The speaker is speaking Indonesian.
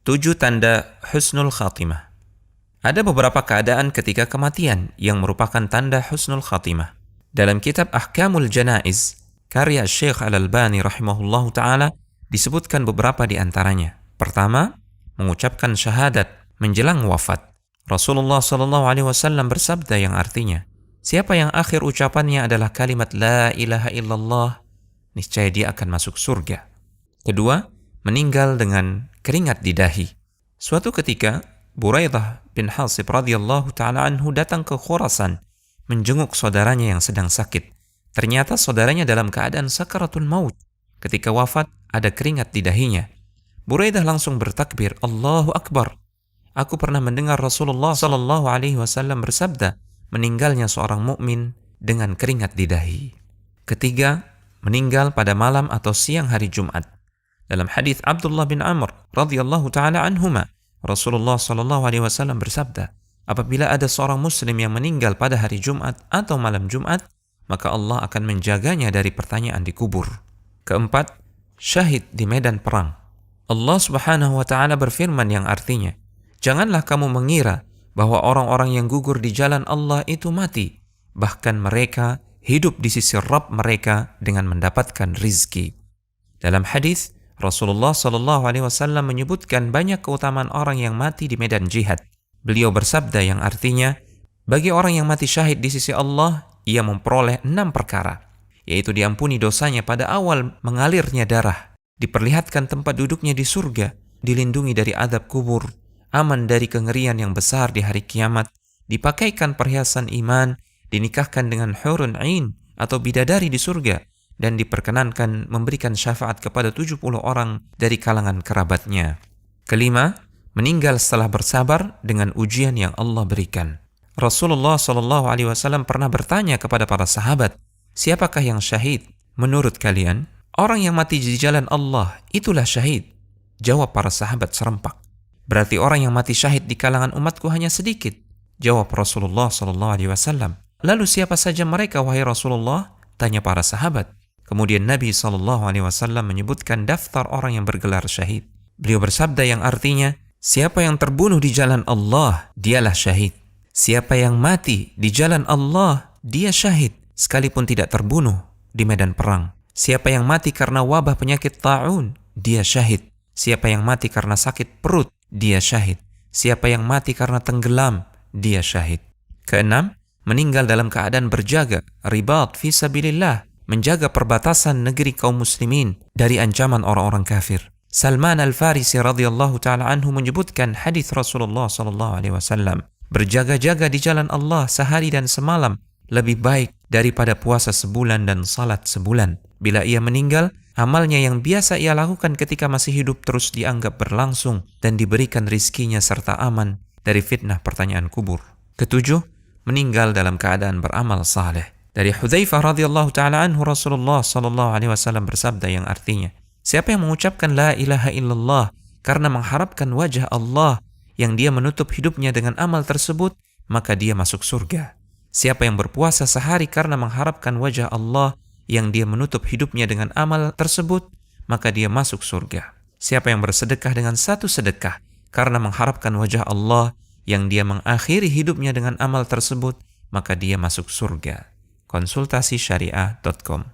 7 tanda husnul khatimah. Ada beberapa keadaan ketika kematian yang merupakan tanda husnul khatimah. Dalam kitab Ahkamul Janaiz, karya Syekh Al-Albani rahimahullahu ta'ala, disebutkan beberapa di antaranya. Pertama, mengucapkan syahadat menjelang wafat. Rasulullah SAW bersabda yang artinya, siapa yang akhir ucapannya adalah kalimat La ilaha illallah, niscaya dia akan masuk surga. Kedua, meninggal dengan keringat di dahi. Suatu ketika, Buraidah bin Hasib radhiyallahu ta'ala anhu datang ke Khurasan, menjenguk saudaranya yang sedang sakit. Ternyata saudaranya dalam keadaan sakaratul maut. Ketika wafat, ada keringat di dahinya. Buraidah langsung bertakbir, Allahu Akbar. Aku pernah mendengar Rasulullah SAW bersabda, meninggalnya seorang mukmin dengan keringat di dahi. Ketiga, meninggal pada malam atau siang hari Jumat. Dalam hadis Abdullah bin Amr radhiyallahu taala anhuma, Rasulullah SAW bersabda, apabila ada seorang muslim yang meninggal pada hari Jumat atau malam Jumat, maka Allah akan menjaganya dari pertanyaan di kubur. Keempat, syahid di medan perang. Allah Subhanahu wa taala berfirman yang artinya, janganlah kamu mengira bahwa orang-orang yang gugur di jalan Allah itu mati, bahkan mereka hidup di sisi Rabb mereka dengan mendapatkan rizki. Dalam hadis, Rasulullah SAW menyebutkan banyak keutamaan orang yang mati di medan jihad. Beliau bersabda yang artinya, bagi orang yang mati syahid di sisi Allah, ia memperoleh 6 perkara, yaitu diampuni dosanya pada awal mengalirnya darah, diperlihatkan tempat duduknya di surga, dilindungi dari azab kubur, aman dari kengerian yang besar di hari kiamat, dipakaikan perhiasan iman, dinikahkan dengan hurun ain atau bidadari di surga, dan diperkenankan memberikan syafaat kepada 70 orang dari kalangan kerabatnya. Kelima, meninggal setelah bersabar dengan ujian yang Allah berikan. Rasulullah SAW pernah bertanya kepada para sahabat, siapakah yang syahid? Menurut kalian, orang yang mati di jalan Allah itulah syahid. Jawab para sahabat serempak. Berarti orang yang mati syahid di kalangan umatku hanya sedikit. Jawab Rasulullah SAW. Lalu siapa saja mereka wahai Rasulullah? Tanya para sahabat. Kemudian Nabi SAW menyebutkan daftar orang yang bergelar syahid. Beliau bersabda yang artinya, siapa yang terbunuh di jalan Allah, dialah syahid. Siapa yang mati di jalan Allah, dia syahid, sekalipun tidak terbunuh di medan perang. Siapa yang mati karena wabah penyakit ta'un, dia syahid. Siapa yang mati karena sakit perut, dia syahid. Siapa yang mati karena tenggelam, dia syahid. Keenam, meninggal dalam keadaan berjaga, ribat fi sabilillah, menjaga perbatasan negeri kaum muslimin dari ancaman orang-orang kafir. Salman Al-Farisi radhiyallahu ta'ala anhu menyebutkan hadis Rasulullah SAW, berjaga-jaga di jalan Allah sehari dan semalam lebih baik daripada puasa sebulan dan salat sebulan. Bila ia meninggal, amalnya yang biasa ia lakukan ketika masih hidup terus dianggap berlangsung dan diberikan rizkinya serta aman dari fitnah pertanyaan kubur. Ketujuh, meninggal dalam keadaan beramal saleh. Dari Hudzaifah radhiyallahu ta'ala anhu, Rasulullah SAW bersabda yang artinya, siapa yang mengucapkan la ilaha illallah karena mengharapkan wajah Allah yang dia menutup hidupnya dengan amal tersebut, maka dia masuk surga. Siapa yang berpuasa sehari karena mengharapkan wajah Allah yang dia menutup hidupnya dengan amal tersebut, maka dia masuk surga. Siapa yang bersedekah dengan satu sedekah karena mengharapkan wajah Allah yang dia mengakhiri hidupnya dengan amal tersebut, maka dia masuk surga. Konsultasi syariah.com